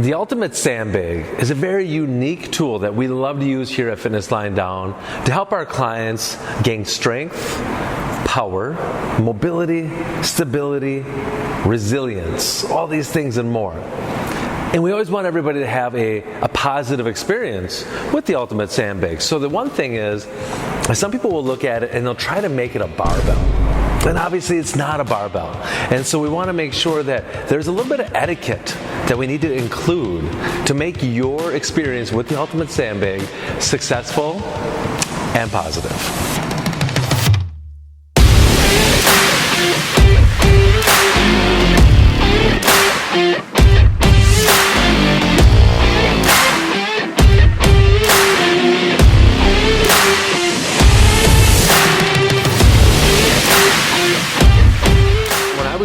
The Ultimate Sandbag is a very unique tool that we love to use here at Fitness Lying Down to help our clients gain strength, power, mobility, stability, resilience, all these things and more. And we always want everybody to have a positive experience with the Ultimate Sandbag. So the one thing is, some people will look at it and they'll try to make it a barbell. And obviously it's not a barbell. And so we want to make sure that there's a little bit of etiquette that we need to include to make your experience with the Ultimate Sandbag successful and positive.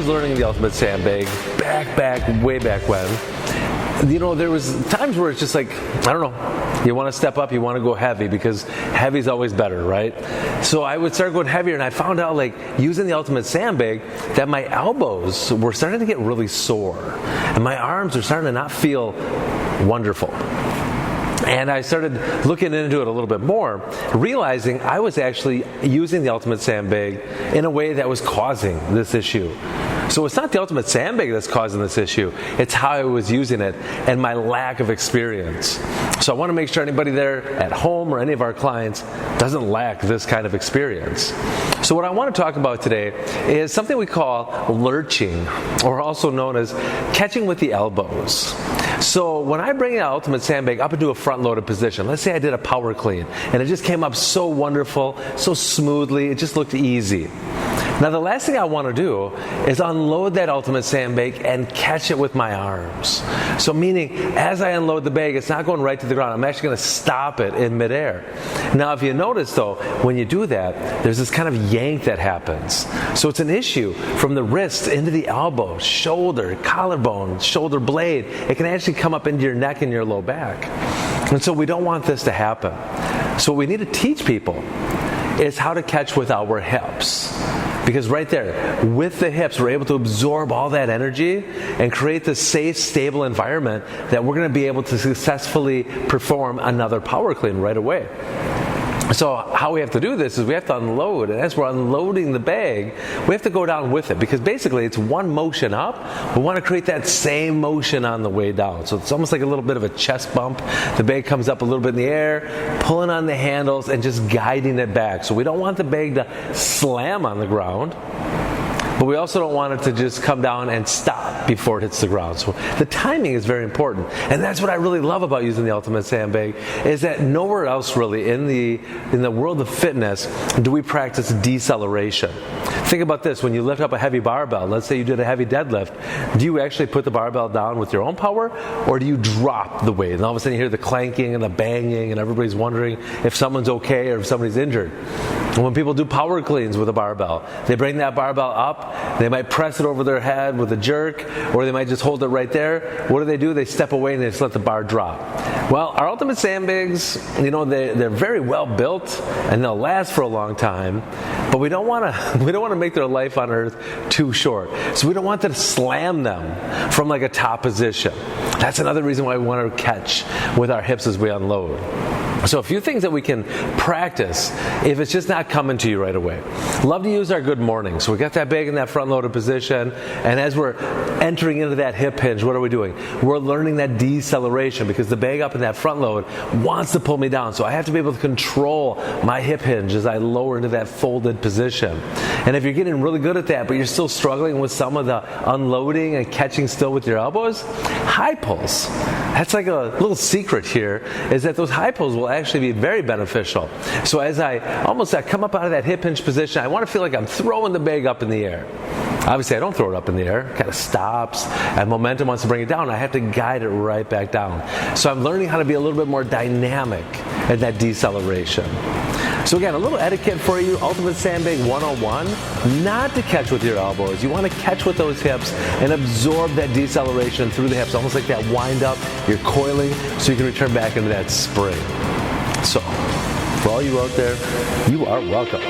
Learning the Ultimate Sandbag way back when, there was times where it's just like, I don't know, you want to step up, you want to go heavy because heavy's always better, right? So I would start going heavier, and I found out, like, using the Ultimate Sandbag, that my elbows were starting to get really sore and my arms were starting to not feel wonderful. And I started looking into it a little bit more, realizing I was actually using the Ultimate Sandbag in a way that was causing this issue. So it's not the Ultimate Sandbag that's causing this issue, it's how I was using it and my lack of experience. So I want to make sure anybody there at home or any of our clients doesn't lack this kind of experience. So what I want to talk about today is something we call lurching, or also known as catching with the elbows. So when I bring the Ultimate Sandbag up into a front-loaded position, let's say I did a power clean, and it just came up so wonderful, so smoothly, it just looked easy. Now the last thing I want to do is unload that Ultimate Sandbag and catch it with my arms. So meaning, as I unload the bag, it's not going right to the ground. I'm actually going to stop it in midair. Now if you notice though, when you do that, there's this kind of yank that happens. So it's an issue from the wrist into the elbow, shoulder, collarbone, shoulder blade. It can actually come up into your neck and your low back. And so we don't want this to happen. So what we need to teach people is how to catch with our hips. Because right there, with the hips, we're able to absorb all that energy and create this safe, stable environment that we're going to be able to successfully perform another power clean right away. So how we have to do this is we have to unload, and as we're unloading the bag, we have to go down with it, because basically it's one motion up. We want to create that same motion on the way down. So it's almost like a little bit of a chest bump. The bag comes up a little bit in the air, pulling on the handles and just guiding it back. So we don't want the bag to slam on the ground, but we also don't want it to just come down and stop before it hits the ground. So the timing is very important. And that's what I really love about using the Ultimate Sandbag, is that nowhere else really in the world of fitness do we practice deceleration. Think about this. When you lift up a heavy barbell, let's say you did a heavy deadlift, do you actually put the barbell down with your own power, or do you drop the weight? And all of a sudden you hear the clanking and the banging and everybody's wondering if someone's okay or if somebody's injured. And when people do power cleans with a barbell, they bring that barbell up, they might press it over their head with a jerk, or they might just hold it right there. What do? They step away and they just let the bar drop. Well, our Ultimate Sandbags, they're very well built and they'll last for a long time, but we don't want to make their life on earth too short. So we don't want to slam them from like a top position. That's another reason why we want to catch with our hips as we unload. So a few things that we can practice if it's just not coming to you right away. Love to use our good morning. So we got that bag in that front loaded position, and as we're entering into that hip hinge, what are we doing? We're learning that deceleration, because the bag up in that front load wants to pull me down. So I have to be able to control my hip hinge as I lower into that folded position. And if you're getting really good at that, but you're still struggling with some of the unloading and catching still with your elbows, high pulls. That's like a little secret here, is that those high pulls will actually be very beneficial. So as I come up out of that hip hinge position, I want to feel like I'm throwing the bag up in the air. Obviously I don't throw it up in the air, it kind of stops, and momentum wants to bring it down. I have to guide it right back down. So I'm learning how to be a little bit more dynamic in that deceleration. So again, a little etiquette for you, Ultimate Sandbag 101, not to catch with your elbows. You want to catch with those hips and absorb that deceleration through the hips, almost like that wind up, you're coiling, so you can return back into that spring. So, for all you out there, you are welcome.